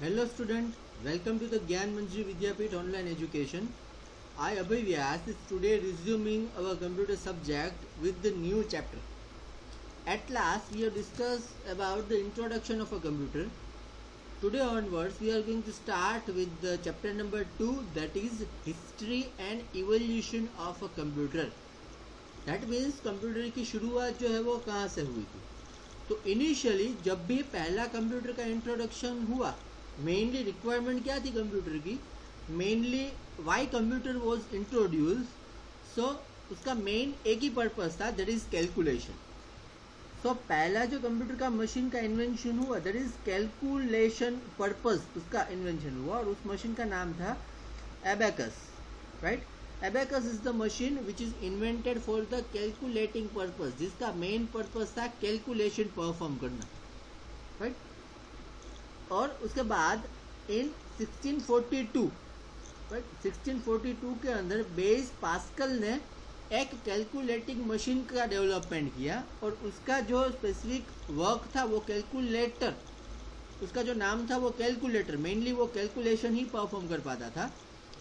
Hello student, welcome to the Gyan Manjri Vidyapeeth online education. I Abhay Vyas is today resuming our computer subject with the new chapter. At last we have discussed about the introduction of a computer. Today onwards we are going to start with the chapter number 2, that is history and evolution of a computer. That means computer की शुरुआत जो है वो कहाँ से हुई थी. तो इनिशियली जब भी पहला कंप्यूटर का इंट्रोडक्शन हुआ, मेनली रिक्वायरमेंट क्या थी कंप्यूटर की, mainly why computer was introduce. So उसका मेन एक ही पर्पस था, दैट इज कैलकुलेशन. सो पहला जो कंप्यूटर का मशीन का इन्वेंशन हुआ, दैट इज कैलकुलेशन पर्पस, उसका इन्वेंशन हुआ और उस मशीन का नाम था abacus. Right, abacus is the machine which is invented for the calculating purpose, जिसका मेन पर्पस था कैलकुलेशन परफॉर्म करना. राइट, और उसके बाद इन 1642 के अंदर बेस पास्कल ने एक कैलकुलेटिंग मशीन का डेवलपमेंट किया और उसका जो स्पेसिफिक वर्क था वो कैलकुलेटर, उसका जो नाम था वो कैलकुलेटर, मेनली वो कैलकुलेशन ही परफॉर्म कर पाता था.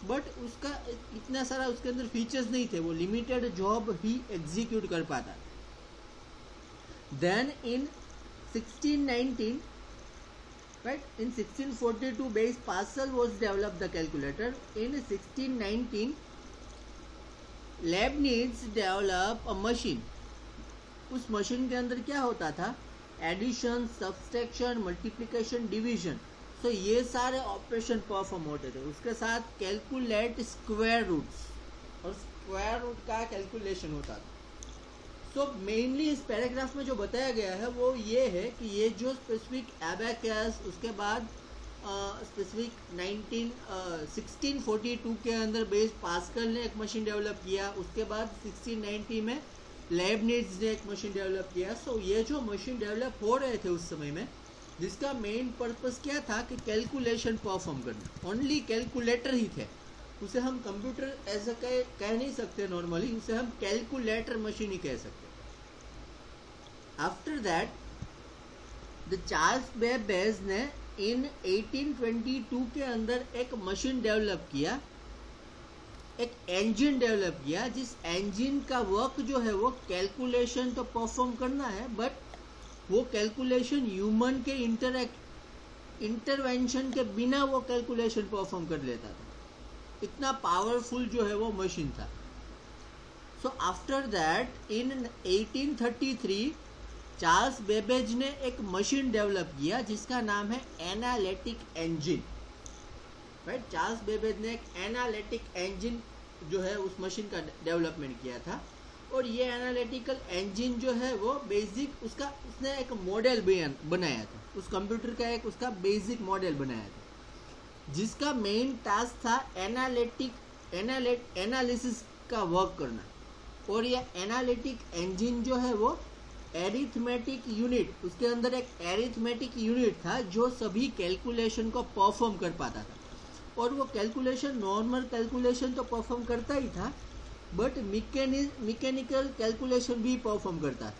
बट उसका इतना सारा उसके अंदर फीचर्स नहीं थे, वो लिमिटेड जॉब ही एग्जीक्यूट कर पाता. Then in 1619, right, in 1642 base Pascal was developed the calculator. In 1619 Leibniz developed a machine. उस मशीन के अंदर क्या होता था, एडिशन, सब्सट्रैक्शन, मल्टीप्लिकेशन, डिवीजन, सो ये सारे ऑपरेशन परफॉर्म होते थे. उसके साथ कैलकुलेट स्क्वायर रूट्स, और स्क्वायर रूट का कैलकुलेशन होता था. सो मेनली इस पैराग्राफ में जो बताया गया है वो ये है कि ये जो स्पेसिफिक एबेकस, उसके बाद स्पेसिफिक 1642 के अंदर बेस पास्कल ने एक मशीन डेवलप किया. उसके बाद 1690 में लेबनिज ने एक मशीन डेवलप किया. सो ये जो मशीन डेवलप हो रहे थे उस समय में, जिसका मेन पर्पस क्या था कि कैलकुलेशन परफॉर्म करना, ओनली कैलकुलेटर ही थे. उसे हम कंप्यूटर ऐसा कह नहीं सकते नॉर्मली, उसे हम कैलकुलेटर मशीन ही कह सकते. After that the Charles Babbage ने इन 1822 के अंदर एक मशीन डेवलप किया, एक इंजन डेवलप किया, जिस इंजन का वर्क जो है वो कैलकुलेशन तो परफॉर्म करना है, बट वो कैलकुलेशन ह्यूमन के इंटरवेंशन के बिना वो कैलकुलेशन परफॉर्म कर लेता था. इतना पावरफुल जो है वो मशीन था. So after that in 1833 Charles Babbage ने एक मशीन डेवलप किया जिसका नाम है analytic engine. Right, Charles Babbage ने एक एनालिटिक इंजन जो है उस मशीन का डेवलपमेंट किया था. और ये एनालिटिकल इंजन जो है वो बेसिक उसने एक मॉडल बनाया था, उस कंप्यूटर का एक उसका बेसिक मॉडल बनाया था, जिसका मेन टास्क था एनालिसिस का वर्क करना. और ये एनालिटिक इंजन जो है वो एरिथमेटिक यूनिट, उसके अंदर एक एरिथमेटिक यूनिट था जो सभी कैलकुलेशन को परफॉर्म कर पाता था. और वो कैलकुलेशन नॉर्मल कैलकुलेशन तो परफॉर्म करता ही था, बट मैकेनिकल कैलकुलेशन भी परफॉर्म करता था.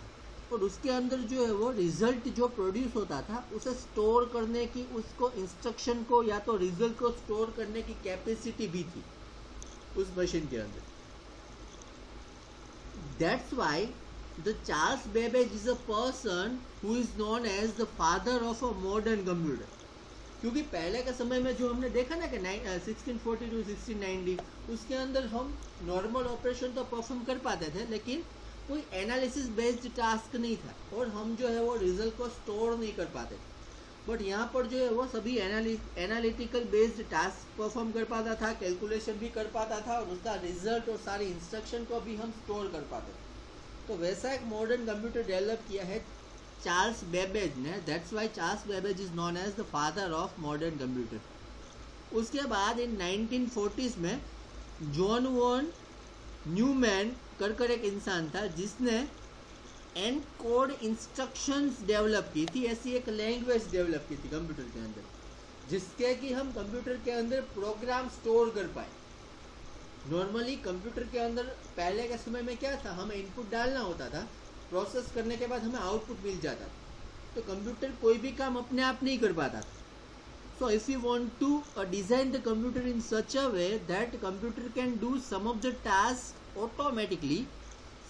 और उसके अंदर जो है वो रिजल्ट जो प्रोड्यूस होता था उसे स्टोर करने की, उसको इंस्ट्रक्शन को या तो रिजल्ट को स्टोर करने की कैपेसिटी भी थी उस मशीन के अंदर. That's why the Charles Babbage is a person who is known as the father of a modern computer. क्योंकि पहले के समय में जो हमने देखा ना कि 1642 1690, उसके अंदर हम नॉर्मल ऑपरेशन तो परफॉर्म कर पाते थे, लेकिन कोई एनालिसिस बेस्ड टास्क नहीं था और हम जो है वो रिजल्ट को स्टोर नहीं कर पाते. बट यहाँ पर जो है वो सभी एनालिटिकल बेस्ड टास्क परफॉर्म कर पाता था, कैलकुलेशन भी कर पाता था, और उसका रिजल्ट और सारी इंस्ट्रक्शन को भी हम स्टोर कर पाते थे. तो वैसा एक मॉडर्न कंप्यूटर डेवलप किया है चार्ल्स बेबेज ने. That's why Charles Babbage is known as the father of modern computer. उसके बाद इन 1940s में जॉन वॉन न्यूमैन कर एक इंसान था जिसने एनकोड इंस्ट्रक्शंस डेवलप की थी. ऐसी एक लैंग्वेज डेवलप की थी कंप्यूटर के अंदर, जिसके कि हम कंप्यूटर के अंदर प्रोग्राम स्टोर कर पाए. नॉर्मली कंप्यूटर के अंदर पहले के समय में क्या था, हमें इनपुट डालना होता था, प्रोसेस करने के बाद हमें आउटपुट मिल जाता था. तो कंप्यूटर कोई भी काम अपने आप नहीं कर पाता था. So if you want to design the computer in such a way that computer can do some of the tasks automatically,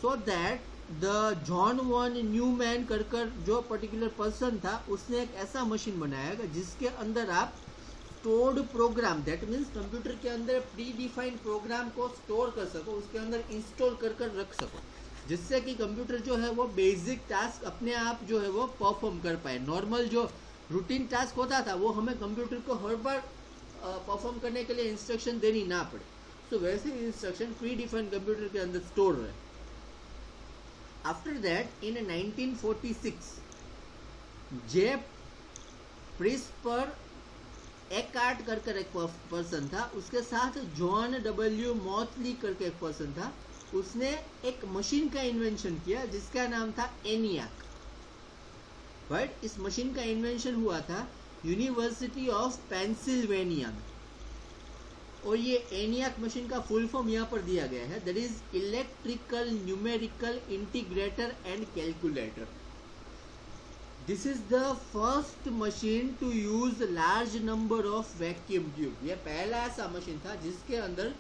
so that the John von Neumann कर जो पर्टिकुलर पर्सन था उसने एक ऐसा मशीन बनाया जिसके अंदर आप stored program, that means computer के अंदर प्री डिफाइंड प्रोग्राम को स्टोर कर सको, उसके अंदर इंस्टॉल कर रख सको, जिससे कि कंप्यूटर जो है वो बेसिक टास्क अपने आप जो है वो परफॉर्म कर पाए। नॉर्मल जो रूटीन टास्क होता था वो हमें कंप्यूटर को हर बार परफॉर्म करने के लिए इंस्ट्रक्शन देनी ना पड़े, तो वैसे इंस्ट्रक्शन प्री डिफाइंड कंप्यूटर के अंदर स्टोर रहे। After that in 1946 J Presper Eckert करके एक पर्सन था, उसके साथ जॉन डब्ल्यू मॉथली करके एक पर्सन था, उसने एक मशीन का इन्वेंशन किया जिसका नाम था एनियाक। बट इस मशीन का इन्वेंशन हुआ था यूनिवर्सिटी ऑफ पेंसिल्वेनिया में, और ये एनियाक मशीन का फुल फॉर्म यहाँ पर दिया गया है, that is electrical numerical integrator and calculator. This is the first machine to use large number of vacuum tube. यह पहला ऐसा मशीन था जिसके अंदर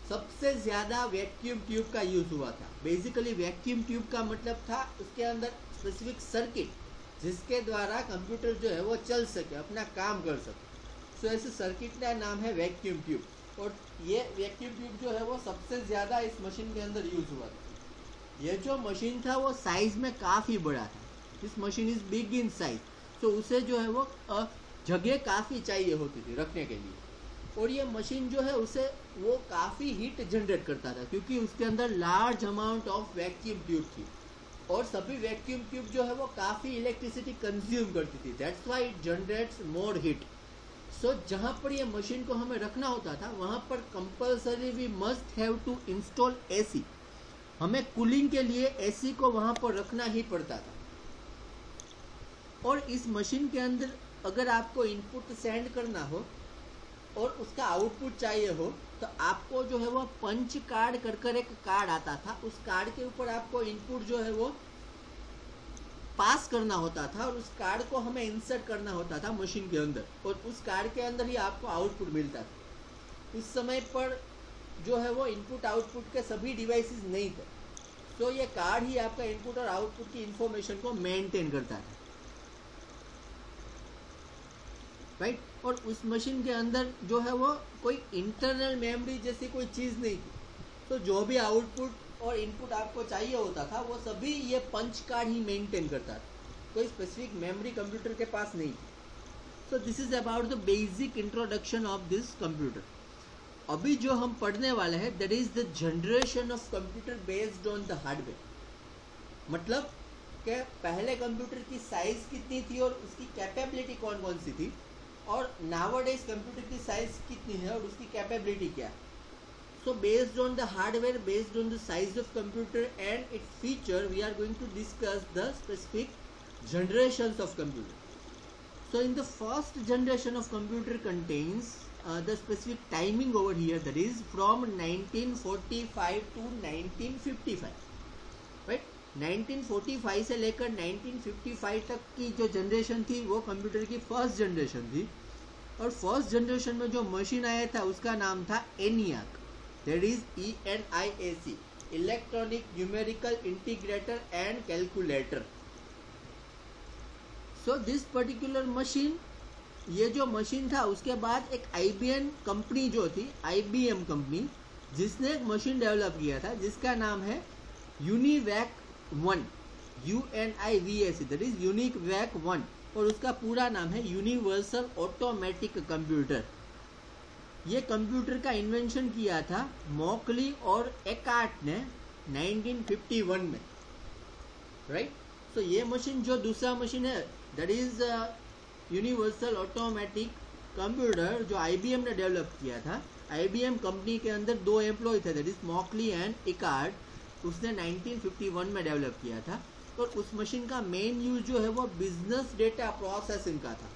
सबसे ज्यादा वैक्यूम ट्यूब का यूज हुआ था। बेसिकली वैक्यूम ट्यूब का मतलब था उसके अंदर स्पेसिफिक सर्किट जिसके द्वारा कंप्यूटर जो है वो चल सके, अपना काम कर सके। सो ऐसे सर्किट का नाम है वैक्यूम ट्यूब, और ये वैक्यूम ट्यूब जो है वो सबसे ज्यादा इस मशीन के अंदर यूज हुआ था। ये जो मशीन था वो साइज में काफी बड़ा था, this machine is big in size, तो उसे जो है वो जगह काफी चाहिए होती थी रखने के लिए, और ये मशीन जो है उसे वो काफी हीट जनरेट करता था क्योंकि उसके अंदर large amount of vacuum tube थी, और सभी वैक्यूम ट्यूब जो है वो काफी इलेक्ट्रिसिटी कंज्यूम करती थी, that's why it generates more heat. So जहाँ पर ये मशीन को हमें रखना होता था वहाँ पर compulsory we must have to install AC, हमें कूलिंग के लिए एसी को वहाँ पर रखना ही पड़ता था। और इस मशीन के अंदर अगर आपको इनपुट सेंड करना हो और उसका आउटपुट चाहिए हो तो आपको जो है वो पंच कार्ड कर एक कार्ड आता था, उस कार्ड के ऊपर आपको इनपुट जो है वो पास करना होता था और उस कार्ड को हमें इंसर्ट करना होता था मशीन के अंदर, और उस कार्ड के अंदर ही आपको आउटपुट मिलता था। उस समय पर जो है वो इनपुट आउटपुट के सभी डिवाइसेस नहीं थे, तो ये कार्ड ही आपका इनपुट और आउटपुट की इंफॉर्मेशन को मेंटेन करता था, राइट। और उस मशीन के अंदर जो है वो कोई इंटरनल मेमोरी जैसी कोई चीज़ नहीं थी, तो जो भी आउटपुट और इनपुट आपको चाहिए होता था वो सभी ये पंच कार्ड ही मेंटेन करता था, कोई स्पेसिफिक मेमोरी कंप्यूटर के पास नहीं थी। सो this is about the basic introduction of this computer. अभी जो हम पढ़ने वाले हैं that is the generation of computer based on the hardware. मतलब कि पहले कंप्यूटर की साइज कितनी थी और उसकी कैपेबिलिटी कौन कौन सी थी, और नाउअडेज कंप्यूटर की साइज कितनी है और उसकी कैपेबिलिटी क्या है। So based on the hardware, based on the size of computer and its feature, we are going to discuss the specific generations of computer. So in the first generation of computer contains the specific timing over here, that is from 1945 to 1955, right? 1945 से लेकर 1955 तक की जो generation थी वो computer की first generation थी, और फर्स्ट जनरेशन में जो मशीन आया था उसका नाम था ENIAC, that is ENIAC, Electronic Numerical Integrator and Calculator. So this particular machine, ये जो मशीन था उसके बाद एक IBM कंपनी जो थी, IBM कंपनी, जिसने एक मशीन डेवलप किया था जिसका नाम है UNIVAC 1, UNIVAC, that is UNIVAC 1, और उसका पूरा नाम है यूनिवर्सल ऑटोमेटिक कंप्यूटर। ये कंप्यूटर का इन्वेंशन किया था मॉकली और एकार्ट ने 1951 में, राइट। सो ये मशीन जो दूसरा मशीन है that is universal automatic computer जो IBM ने डेवलप किया था। IBM कंपनी के अंदर 2 एम्प्लॉय थे, दैट इज मॉकली एंड एकार्ट, उसने 1951 में डेवलप किया था, और उस मशीन का मेन यूज जो है वो बिजनेस डेटा प्रोसेसिंग का था।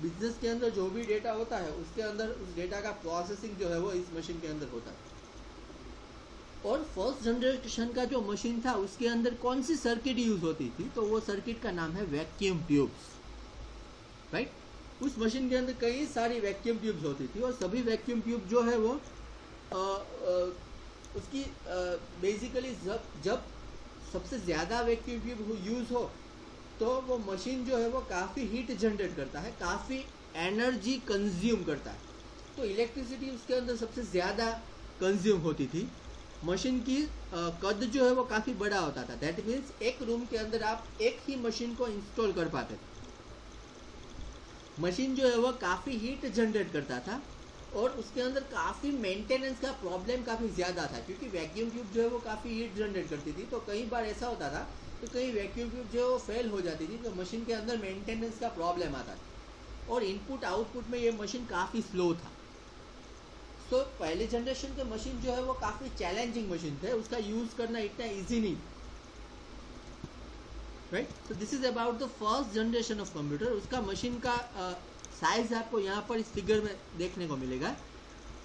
बिजनेस के अंदर जो भी डेटा होता है उसके अंदर उस डेटा का प्रोसेसिंग जो है वो इस मशीन के अंदर होता है। और फर्स्ट जनरेशन का जो मशीन था उसके अंदर कौन सी सर्किट यूज होती थी, तो वो सर्किट का नाम है वैक्यूम ट्यूब्स, राइट। उस मशीन के अंदर कई सारी वैक्यूम ट्यूब्स होती थी और सभी वैक्यूम ट्यूब जो है वो उसकी बेसिकली जब सबसे ज़्यादा वैक्यूम ट्यूब यूज़ हो तो वो मशीन जो है वो काफ़ी हीट जनरेट करता है, काफ़ी एनर्जी कंज्यूम करता है। तो इलेक्ट्रिसिटी उसके अंदर सबसे ज़्यादा कंज्यूम होती थी। मशीन की कद जो है वो काफ़ी बड़ा होता था। दैट मीन्स एक रूम के अंदर आप एक ही मशीन को इंस्टॉल कर पाते थे। मशीन जो है वो काफ़ी हीट जनरेट करता था और उसके अंदर काफ़ी मेंटेनेंस का प्रॉब्लम काफ़ी ज़्यादा था, क्योंकि वैक्यूम ट्यूब जो है वो काफ़ी हीट जनरेट करती थी। तो कई बार ऐसा होता था कि कई वैक्यूम ट्यूब जो है वो फेल हो जाती थी, तो मशीन के अंदर मेंटेनेंस का प्रॉब्लम आता था और इनपुट आउटपुट में ये मशीन काफ़ी स्लो था। सो पहले जनरेशन के मशीन जो है वो काफ़ी चैलेंजिंग मशीन थे, उसका यूज़ करना इतना ईजी नहीं, right. So this is about the first generation of computer. उसका मशीन का साइज आपको यहाँ पर इस फिगर में देखने को मिलेगा।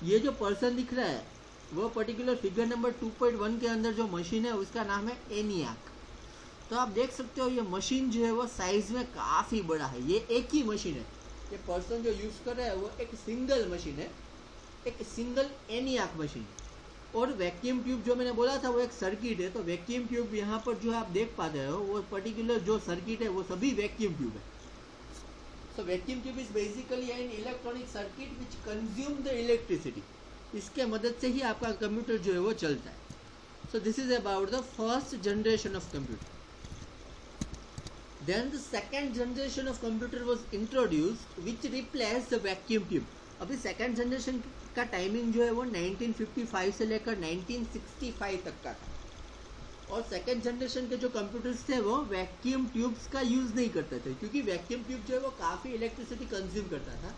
ये जो पर्सन दिख रहा है वो पर्टिकुलर फिगर नंबर 2.1 के अंदर जो मशीन है उसका नाम है एनियाक। तो आप देख सकते हो ये मशीन जो है वो साइज में काफ़ी बड़ा है। ये एक ही मशीन है, ये पर्सन जो यूज़ कर रहा है वो एक सिंगल मशीन है, एक सिंगल एनियाक मशीन। और वैक्यूम ट्यूब जो मैंने बोला था वो एक सर्किट है। तो वैक्यूम ट्यूब यहाँ पर जो आप देख पाते हो वो पर्टिकुलर जो सर्किट है वो सभी वैक्यूम ट्यूब है। So vacuum tube is basically an electronic circuit which consume the electricity. इसके मदद से ही आपका कंप्यूटर जो है वो चलता है। सो this is about the first generation of computer. Then the second generation of computer was introduced which replaced the vacuum tube. अभी सेकेंड जनरेशन का टाइमिंग जो है वो 1955 से लेकर 1965 तक का था। और सेकेंड जनरेशन के जो कंप्यूटर्स थे वो वैक्यूम ट्यूब्स का यूज़ नहीं करते थे, क्योंकि वैक्यूम ट्यूब जो है वो काफ़ी इलेक्ट्रिसिटी कंज्यूम करता था।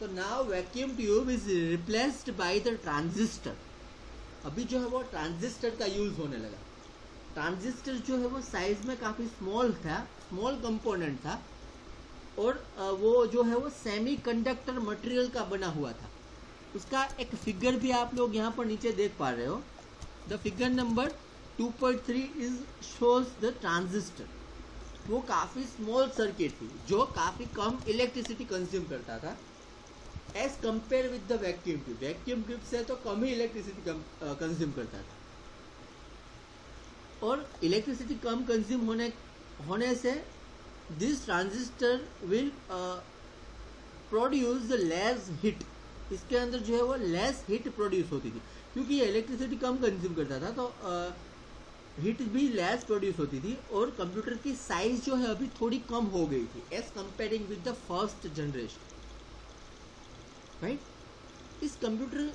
तो now vacuum tube is replaced by the transistor. अभी जो है वो ट्रांजिस्टर का यूज़ होने लगा। ट्रांजिस्टर जो है वो साइज में काफ़ी स्मॉल था, स्मॉल कंपोनेंट था और वो जो है वो सेमीकंडक्टर मटेरियल का बना हुआ था। उसका एक फिगर भी आप लोग यहाँ पर नीचे देख पा रहे हो। The figure number 2.3 is shows the transistor. वो काफ़ी स्मॉल सर्किट थी जो काफ़ी कम इलेक्ट्रिसिटी कंज्यूम करता था as compare with the vacuum tube. Vacuum tube से तो कम ही इलेक्ट्रिसिटी कंज्यूम करता था। और इलेक्ट्रिसिटी कम कंज्यूम होने से this transistor will produce the less heat. इसके अंदर जो है वो लेस हीट प्रोड्यूस होती थी, क्योंकि ये इलेक्ट्रिसिटी कम कंज्यूम करता था तो हीट भी लेस प्रोड्यूस होती थी। और कंप्यूटर की साइज जो है अभी थोड़ी कम हो गई थी as comparing with the first generation, right. इस कंप्यूटर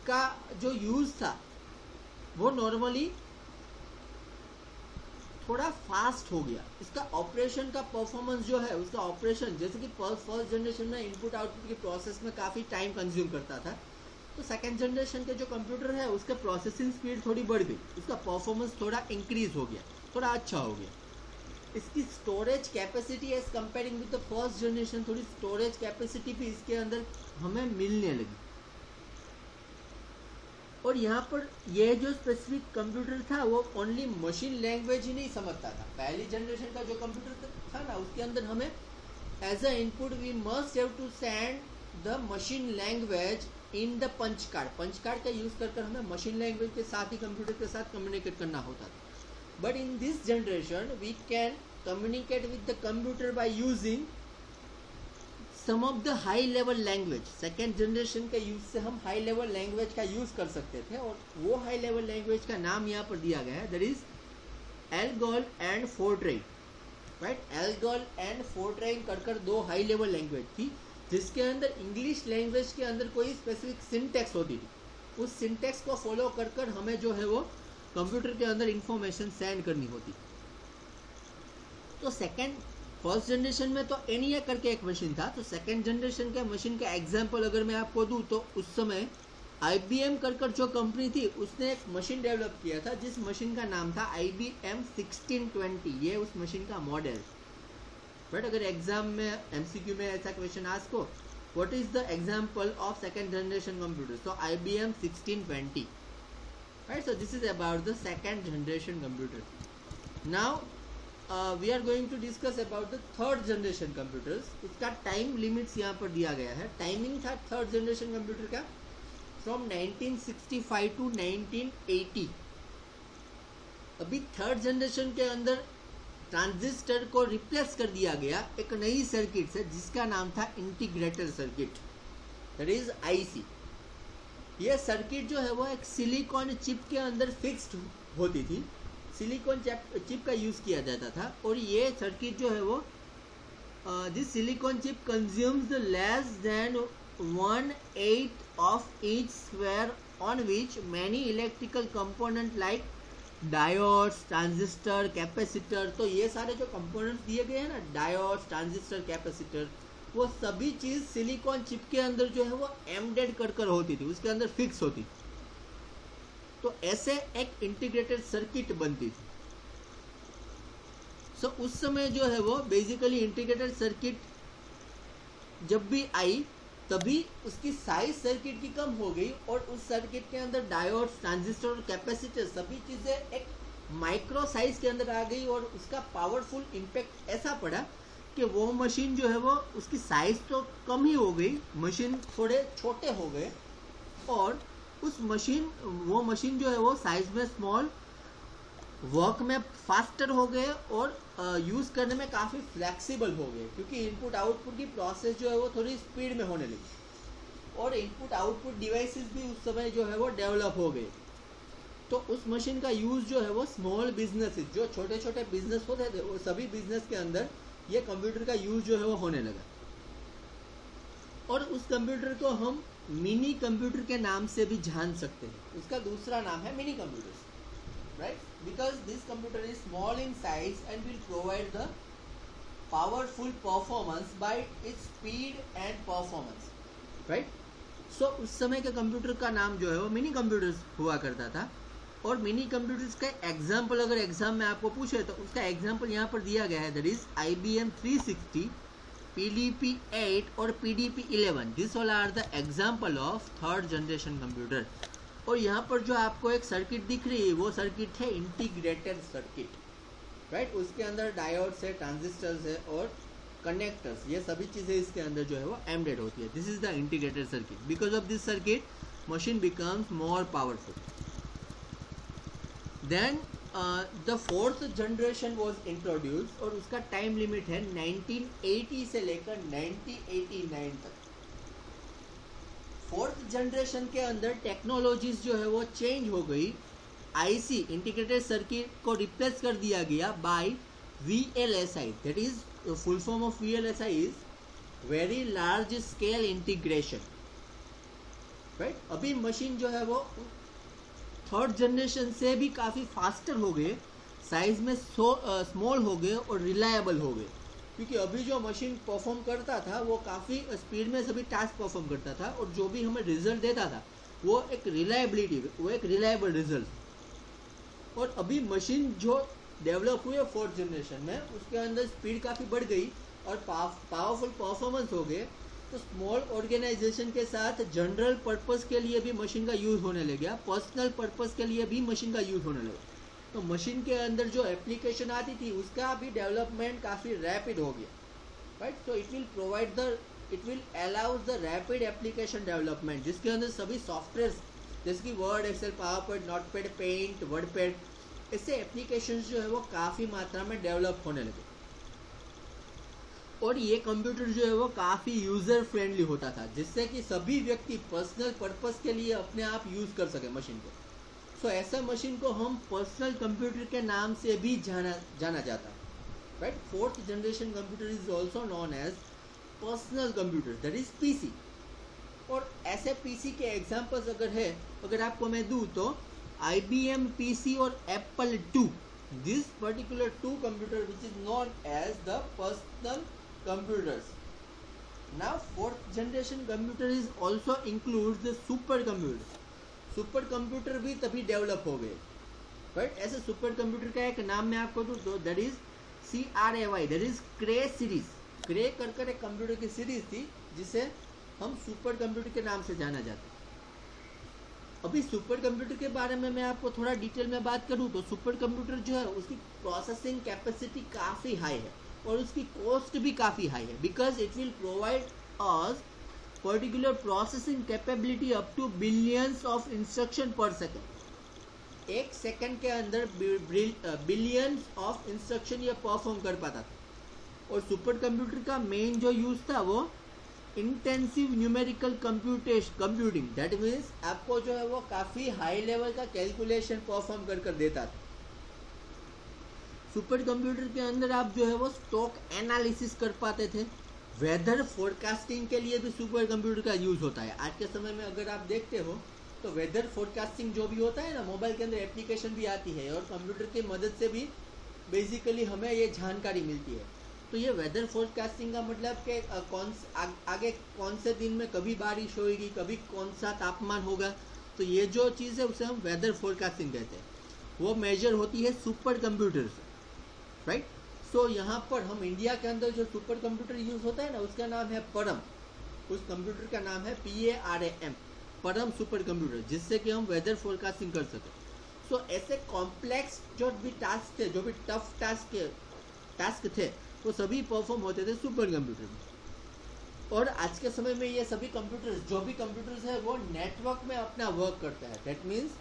का जो यूज़ था वो नॉर्मली थोड़ा फास्ट हो गया। इसका ऑपरेशन का परफॉर्मेंस जो है उसका ऑपरेशन, जैसे कि फर्स्ट जनरेशन में इनपुट आउटपुट की प्रोसेस में काफ़ी टाइम कंज्यूम करता था, तो सेकेंड जनरेशन के जो कंप्यूटर है उसके प्रोसेसिंग स्पीड थोड़ी बढ़ गई, उसका परफॉर्मेंस थोड़ा इंक्रीज हो गया, थोड़ा अच्छा हो गया। इसकी storage capacity as comparing with the first generation, थोड़ी स्टोरेज कैपेसिटी भी इसके अंदर हमें मिलने लगी। और यहाँ पर यह जो स्पेसिफिक कंप्यूटर था वो ओनली मशीन लैंग्वेज ही नहीं समझता था। पहली जनरेशन का जो कंप्यूटर था ना उसके अंदर हमें as a input we must have to send the machine language in the punch card. Punch card का यूज़ कर हमें मशीन लैंग्वेज के साथ ही कंप्यूटर के साथ कम्युनिकेट करना होता था। But in this generation we can communicate with the computer by using some of the high level language. Second generation के यूज से हम हाई लेवल लैंग्वेज का यूज़ कर सकते थे और वो हाई लेवल लैंग्वेज का नाम यहाँ पर दिया गया है, that is ALGOL and Fortran, right. ALGOL and Fortran कर दो हाई लेवल लैंग्वेज थी, जिसके अंदर इंग्लिश लैंग्वेज के अंदर कोई स्पेसिफिक सिंटेक्स होती थी। उस सिंटेक्स को फॉलो कर हमें जो है वो कंप्यूटर के अंदर इंफॉर्मेशन सेंड करनी होती। तो फर्स्ट जनरेशन में तो एनियाक करके एक मशीन था, तो सेकेंड जनरेशन के मशीन का एग्जाम्पल अगर मैं आपको दूँ तो उस समय IBM कर जो कंपनी थी उसने एक मशीन डेवलप किया था जिस मशीन का नाम था IBM 1620। ये उस मशीन का मॉडल, बट अगर एग्जाम में MCQ में ऐसा क्वेश्चन आस्क हो what is the example of second generation computer, तो IBM 1620, right. So this is about the second generation computer. Now we are going to discuss about the third generation computers. उसका time limits यहाँ पर दिया गया है. Timing था third generation computer का from 1965 to 1980. अभी थर्ड जनरेशन के अंदर ट्रांजिस्टर को रिप्लेस कर दिया गया एक नई सर्किट से जिसका नाम था integrated circuit, that is IC. ये सर्किट जो है वो एक सिलिकॉन चिप के अंदर फिक्स्ड होती थी. सिलिकॉन चिप का यूज़ किया जाता था और ये सर्किट जो है वो this silicon chip consumes less than 1/8 of each square on which many electrical component like diodes, transistor, capacitor. तो ये सारे जो कंपोनेंट्स दिए गए हैं ना, डायोड्स, ट्रांजिस्टर, कैपेसिटर, वो सभी चीज़ सिलिकॉन चिप के अंदर जो है वो एम्बेड कर होती थी, उसके अंदर फिक्स होती थी. तो ऐसे एक इंटीग्रेटेड सर्किट बनती थी. सो उस समय जो है वो बेसिकली इंटीग्रेटेड सर्किट जब भी आई तभी उसकी साइज सर्किट की कम हो गई और उस सर्किट के अंदर डायोड्स, ट्रांजिस्टर और कैपेसिटर सभी चीज़ें एक माइक्रो साइज के अंदर आ गई और उसका पावरफुल इम्पैक्ट ऐसा पड़ा कि वो मशीन जो है वो उसकी साइज तो कम ही हो गई, मशीन थोड़े छोटे हो गए और वो मशीन जो है वो साइज में स्मॉल, वर्क में फास्टर हो गए और यूज़ करने में काफ़ी फ्लेक्सिबल हो गए क्योंकि इनपुट आउटपुट की प्रोसेस जो है वो थोड़ी स्पीड में होने लगी और इनपुट आउटपुट डिवाइसेस भी उस समय जो है वो डेवलप हो गए. तो उस मशीन का यूज़ जो है वो स्मॉल बिजनेसेस, जो छोटे छोटे बिजनेस होते थे, वो सभी बिजनेस के अंदर ये कंप्यूटर का यूज़ जो है वो होने लगा. और उस कंप्यूटर को हम मिनी कंप्यूटर के नाम से भी जान सकते हैं. उसका दूसरा नाम है mini computers, right? Because this computer is small in size and will provide the powerful performance by its speed and performance, right? So उस समय के कंप्यूटर का नाम जो है वो मिनी कंप्यूटर्स हुआ करता था. और मिनी कंप्यूटर्स का एग्जाम्पल अगर एग्जाम में आपको पूछे तो उसका एग्जाम्पल यहाँ पर दिया गया है, दैट इज IBM 360, PDP-8 और PDP-11. This all are the example of third generation computer. और यहाँ पर जो आपको एक सर्किट दिख रही है वो सर्किट है इंटीग्रेटेड सर्किट, राइट? उसके अंदर डायोड्स है, ट्रांजिस्टर्स है और कनेक्टर्स, ये सभी चीज़ें इसके अंदर जो है वो एम्बेड होती है. This is the integrated circuit. Because of this circuit machine becomes more powerful. Then the fourth generation was introduce और उसका टाइम लिमिट है 1980 से लेकर 1989 तक. फोर्थ जनरेशन के अंदर टेक्नोलॉजीज जो है वो चेंज हो गई. आईसी इंटीग्रेटेड सर्किट को रिप्लेस कर दिया गया by VLSI, that is full form of VLSI is very large scale integration, right? अभी मशीन जो है वो थर्ड जनरेशन से भी काफ़ी फास्टर हो गए, साइज में स्मॉल हो गए और रिलायबल हो गए क्योंकि अभी जो मशीन परफॉर्म करता था वो काफ़ी स्पीड में सभी टास्क परफॉर्म करता था और जो भी हमें रिजल्ट देता था वो एक रिलायबल रिजल्ट. और अभी मशीन जो डेवलप हुई है फोर्थ जनरेशन में उसके अंदर स्पीड काफ़ी बढ़ गई और पावरफुल परफॉर्मेंस हो गए. तो स्मॉल ऑर्गेनाइजेशन के साथ जनरल पर्पस के लिए भी मशीन का यूज़ होने लगा, पर्सनल पर्पस के लिए भी मशीन का यूज़ होने लगा. तो मशीन के अंदर जो एप्लीकेशन आती थी उसका भी डेवलपमेंट काफ़ी रैपिड हो गया, राइट? तो it will allows the rapid application development जिसके अंदर सभी सॉफ्टवेयर जैसे कि Word, Excel, PowerPoint, Notepad, Paint, WordPad, ऐसे एप्लीकेशंस जो है वो काफ़ी मात्रा में डेवलप होने लगे. और ये कंप्यूटर जो है वो काफ़ी यूज़र फ्रेंडली होता था जिससे कि सभी व्यक्ति पर्सनल पर्पस के लिए अपने आप यूज़ कर सके मशीन को. सो ऐसा मशीन को हम पर्सनल कंप्यूटर के नाम से भी जाना जाता है, right? Fourth generation computer is also known as personal computer, that is PC. और ऐसे PC के एग्जाम्पल्स अगर आपको मैं दूँ तो IBM PC और Apple II, this particular two computer which is known as the personal computers. Now fourth generation computer is also includes the super computer. Super computer भी तभी डेवलप हो गए, राइट? ऐसे सुपर कंप्यूटर का एक नाम मैं आपको दूँ तो that is CRAY, that is Cray series. Cray कर एक कंप्यूटर की सीरीज थी जिसे हम सुपर कंप्यूटर के नाम से जाना जाता है. अभी सुपर कंप्यूटर के बारे में मैं आपको थोड़ा डिटेल में बात करूँ तो सुपर कंप्यूटर जो है उसकी प्रोसेसिंग कैपेसिटी काफ़ी हाई है और उसकी कॉस्ट भी काफ़ी हाई है, because it will provide us particular processing capability up to billions of instruction per second. एक सेकेंड के अंदर बिलियंस ऑफ इंस्ट्रक्शन ये परफॉर्म कर पाता था। और सुपर कंप्यूटर का मेन जो यूज़ था वो intensive numerical computing, that means आपको जो है वो काफ़ी हाई लेवल का कैलकुलेशन परफॉर्म कर देता था। सुपर कंप्यूटर के अंदर आप जो है वो स्टॉक एनालिसिस कर पाते थे। वेदर फोरकास्टिंग के लिए भी सुपर कंप्यूटर का यूज़ होता है। आज के समय में अगर आप देखते हो तो वेदर फोरकास्टिंग जो भी होता है ना, मोबाइल के अंदर एप्लीकेशन भी आती है और कंप्यूटर की मदद से भी बेसिकली हमें ये जानकारी मिलती है। तो ये वेदर फोरकास्टिंग का मतलब कि आगे कौन से दिन में कभी बारिश होगी, कभी कौन सा तापमान होगा, तो ये जो चीज़ है उसे हम वेदर फोरकास्टिंग कहते हैं। वो मेजर होती है सुपर कंप्यूटर से, राइट। सो यहाँ पर हम इंडिया के अंदर जो सुपर कंप्यूटर यूज़ होता है ना, उसका नाम है परम। उस कंप्यूटर का नाम है PARAM, परम सुपर कंप्यूटर, जिससे कि हम वेदर फोरकास्टिंग कर सकें। सो ऐसे कॉम्प्लेक्स जो भी टास्क थे, जो भी टफ टास्क थे, वो सभी परफॉर्म होते थे सुपर कंप्यूटर में। और आज के समय में ये सभी कंप्यूटर्स, जो भी कंप्यूटर्स है वो नेटवर्क में अपना वर्क करता है। That means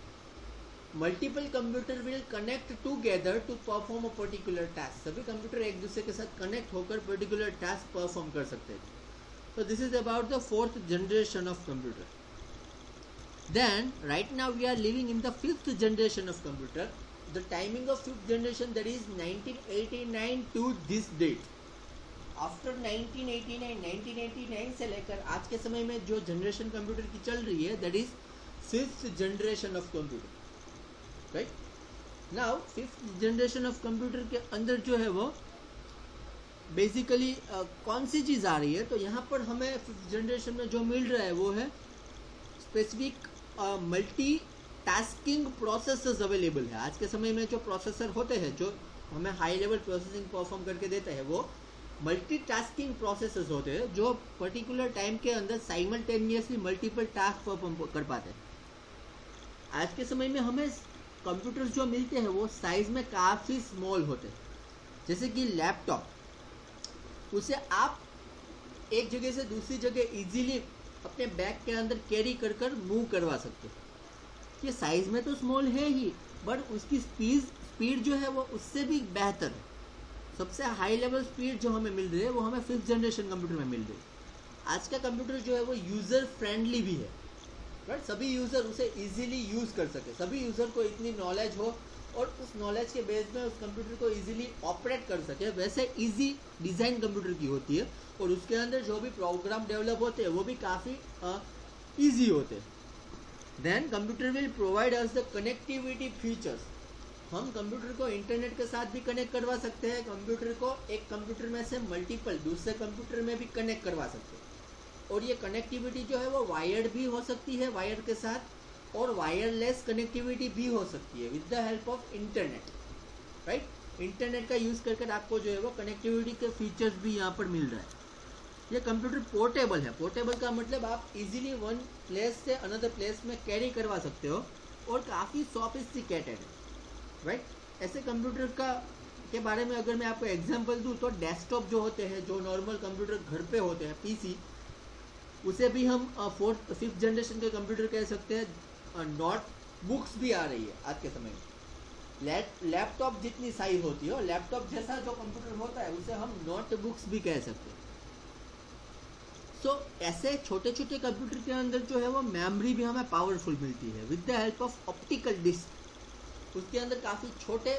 multiple computer will connect together to perform a particular task. सभी कंप्यूटर एक दूसरे के साथ कनेक्ट होकर पर्टिकुलर टास्क परफॉर्म कर सकते हैं। तो this is about the 4th generation of computer. Then right now we are living in the 5th generation of computer. The timing of 5th generation, that is 1989 to this date. After 1989 से लेकर आज के समय में जो generation computer की चल रही है, that is 5th generation of computer, right? Now 5th generation of computer के अंदर जो है वो बेसिकली कौन सी चीज़ आ रही है, तो यहाँ पर हमें 5th जनरेशन में जो मिल रहा है वो है specific multi tasking processors available है। आज के समय में जो प्रोसेसर होते हैं जो हमें हाई लेवल प्रोसेसिंग परफॉर्म करके देते हैं, वो मल्टी टास्किंग प्रोसेसर्स होते हैं जो पर्टिकुलर टाइम के अंदर साइमल्टेनियसली मल्टीपल टास्क परफॉर्म कर पाते हैं। आज के समय में हमें कंप्यूटर्स जो मिलते हैं वो साइज में काफ़ी स्मॉल होते हैं। जैसे कि लैपटॉप, उसे आप एक जगह से दूसरी जगह इजीली अपने बैग के अंदर कैरी कर मूव करवा सकते हो। ये साइज में तो स्मॉल है ही, बट उसकी स्पीड जो है वो उससे भी बेहतर है। सबसे हाई लेवल स्पीड जो हमें मिल रही है वो हमें 5th जनरेशन कंप्यूटर में मिल रही है। आज का कंप्यूटर जो है वो यूज़र फ्रेंडली भी है, राइट। सभी यूज़र उसे इजीली यूज़ कर सके, सभी यूज़र को इतनी नॉलेज हो और उस नॉलेज के बेस में उस कंप्यूटर को इजीली ऑपरेट कर सके, वैसे इजी डिज़ाइन कंप्यूटर की होती है। और उसके अंदर जो भी प्रोग्राम डेवलप होते हैं वो भी काफ़ी इजी होते हैं। Then computer will provide us the connectivity features. हम कंप्यूटर को इंटरनेट के साथ भी कनेक्ट करवा सकते हैं, कंप्यूटर को एक कंप्यूटर में से मल्टीपल दूसरे कंप्यूटर में भी कनेक्ट करवा सकते हैं। और ये कनेक्टिविटी जो है वो वायर्ड भी हो सकती है वायर के साथ, और वायरलेस कनेक्टिविटी भी हो सकती है with the help of internet, right. Internet का यूज़ कर आपको जो है वो कनेक्टिविटी के फीचर्स भी यहाँ पर मिल रहा है। ये कंप्यूटर पोर्टेबल है। पोर्टेबल का मतलब आप इजीली वन प्लेस से अनदर प्लेस में कैरी करवा सकते हो और काफ़ी सोफिस्टिकेटेड है, राइट। ऐसे कंप्यूटर के बारे में अगर मैं आपको एग्जांपल दूँ तो डेस्कटॉप जो होते हैं, जो नॉर्मल कंप्यूटर घर पे होते हैं, PC, उसे भी हम 5th जनरेशन के कंप्यूटर कह सकते हैं। नोटबुक्स भी आ रही है आज के समय में। लैपटॉप जितनी साइज होती है और लैपटॉप जैसा जो कंप्यूटर होता है उसे हम नोटबुक्स भी कह सकते हैं। सो ऐसे छोटे छोटे कंप्यूटर के अंदर जो है वो मेमोरी भी हमें पावरफुल मिलती है with the help of optical disk. उसके अंदर काफ़ी छोटे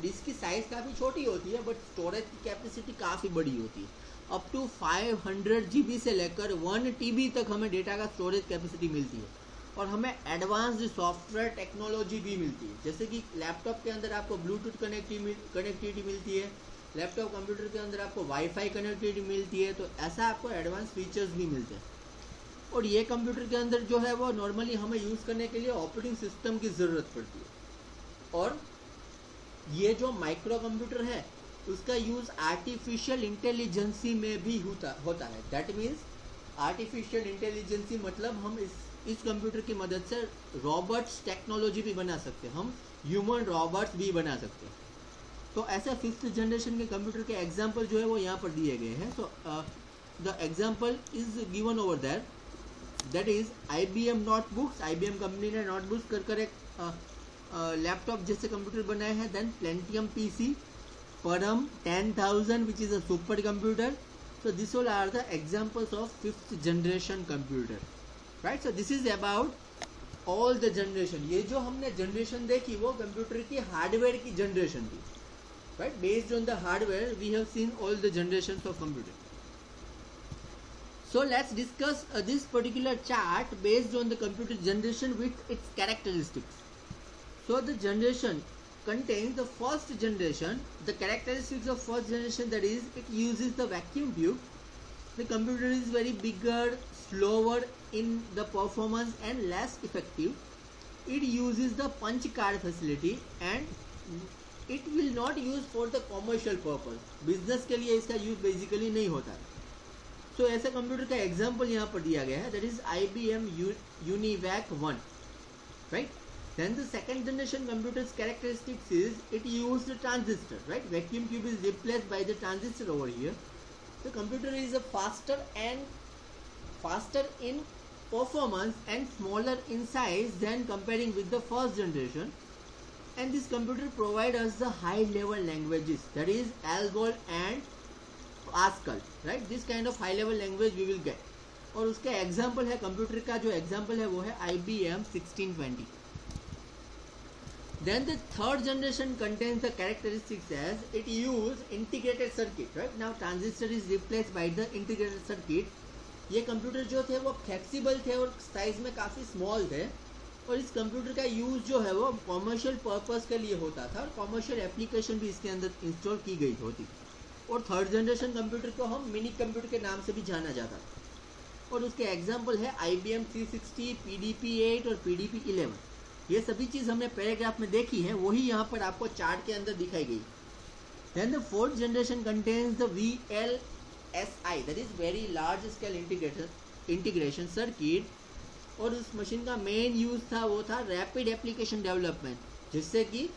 डिस्क की साइज़ काफ़ी छोटी होती है, बट स्टोरेज की कैपेसिटी काफ़ी बड़ी होती है। अप टू 500 GB से लेकर 1 TB तक हमें डेटा का स्टोरेज कैपेसिटी मिलती है। और हमें एडवांस्ड सॉफ्टवेयर टेक्नोलॉजी भी मिलती है, जैसे कि लैपटॉप के अंदर आपको ब्लूटूथ कनेक्टिविटी मिलती है, लैपटॉप कंप्यूटर के अंदर आपको वाईफाई कनेक्टिविटी मिलती है। तो ऐसा आपको एडवांस फीचर्स भी मिलते हैं। और ये कंप्यूटर के अंदर जो है वो नॉर्मली हमें यूज़ करने के लिए ऑपरेटिंग सिस्टम की ज़रूरत पड़ती है। और ये जो माइक्रो कंप्यूटर है उसका यूज़ आर्टिफिशियल इंटेलिजेंसी में भी होता है। दैट मीन्स आर्टिफिशियल इंटेलिजेंसी मतलब हम इस इस कंप्यूटर की मदद से रोबोट्स टेक्नोलॉजी भी बना सकते हैं, हम ह्यूमन रोबोट्स भी बना सकते हैं। तो ऐसा 5th जनरेशन के कंप्यूटर के एग्जाम्पल जो है वो यहाँ पर दिए गए हैं। So the example is given over there, that is IBM notebooks. IBM company ने नोटबुक्स कर एक लैपटॉप जैसे कंप्यूटर बनाए हैं। Then Pentium PC, Param 10,000 which is a super computer. So this all are the examples of 5th generation computer, right? So this is about all the generation. ये जो हमने generation देखी वो कंप्यूटर की hardware की generation थी, right? Based on the hardware we have seen all the generations of computer. So let's discuss this particular chart based on the computer generation with its characteristics. So the generation contains the first generation. The characteristics of first generation, that is, it uses the vacuum tube. The computer is very bigger, slower in the performance and less effective. It uses the punch card facility and it will not use for the commercial purpose. Business के लिए इसका use basically नहीं होता। So ऐसे computer का example यहाँ पर दिया गया है, that is IBM UNIVAC 1, right? Then the second generation computer's characteristics is it used the transistor, right? Vacuum tube is replaced by the transistor over here. The computer is a faster in performance and smaller in size than comparing with the first generation. And this computer provides us the high level languages, that is ALGOL and Pascal, right? This kind of high level language we will get. और उसका example है, computer का जो example है वो है IBM 1620. Then the third generation contains the characteristics as it use integrated circuit, right? Now transistor is replaced by the integrated circuit. ये computer जो थे वो फ्लेक्सिबल थे और साइज में काफ़ी स्मॉल थे, और इस कंप्यूटर का यूज़ जो है वो कॉमर्शियल पर्पस के लिए होता था और कॉमर्शियल एप्लीकेशन भी इसके अंदर इंस्टॉल की गई होती। और थर्ड जनरेशन कंप्यूटर को हम मिनी कंप्यूटर के नाम से भी जाना जाता था, और उसके एग्जाम्पल है IBM 360, PDP-8 और PDP-11। ये सभी चीज़ हमने पैराग्राफ में देखी है, वही यहाँ पर आपको चार्ट के अंदर दिखाई गई। Then the fourth generation contains the VLSI, that is very large scale integration circuit, और उस मशीन का मेन यूज़ था वो था रैपिड एप्लीकेशन डेवलपमेंट, जिससे कि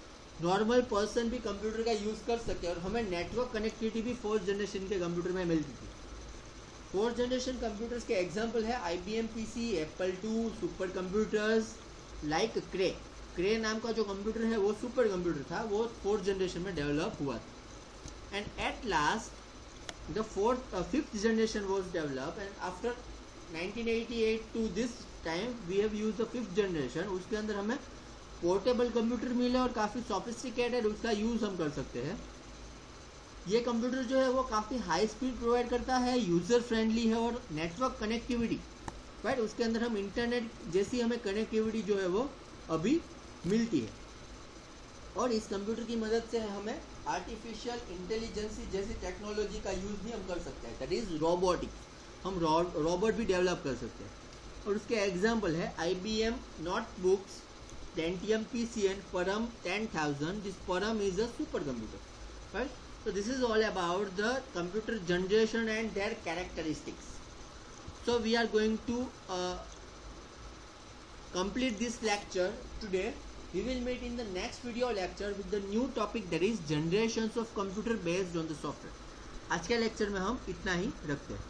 नॉर्मल पर्सन भी कंप्यूटर का यूज़ कर सके, और हमें नेटवर्क कनेक्टिविटी भी फोर्थ जनरेशन के कंप्यूटर में मिलती थी। फोर्थ जनरेशन कंप्यूटर्स के एग्जाम्पल है IBM PC, Apple II, super computers like Cray नाम का जो कंप्यूटर है वो सुपर कंप्यूटर था, वो फोर्थ जनरेशन में डेवलप हुआ था। And at last the fifth generation was develop, and after 1988 to this time we have used the fifth generation. उसके अंदर हमें पोर्टेबल कंप्यूटर मिले और काफ़ी सोफिस्टिकेटेड उसका यूज़ हम कर सकते हैं। ये कंप्यूटर जो है वो काफ़ी हाई स्पीड प्रोवाइड करता है, यूज़र फ्रेंडली है, और नेटवर्क कनेक्टिविटी, राइट, उसके अंदर हम इंटरनेट जैसी हमें कनेक्टिविटी जो है वो अभी मिलती है। और इस कंप्यूटर की मदद से हमें आर्टिफिशियल इंटेलिजेंस जैसी टेक्नोलॉजी का यूज़ भी हम कर सकते हैं, दैट इज़ रोबोटिक्स। हम रोबोट भी डेवलप कर सकते हैं, और उसके एग्जाम्पल है IBM notebooks, Pentium PC and Param 10,000. This Param is a super computer, right? So this is all about the computer generation and their characteristics. So we are going to complete this lecture today. We will meet in the next video lecture with the new topic, that is generations of computer based on the software. आज के lecture में हम इतना ही रखते हैं।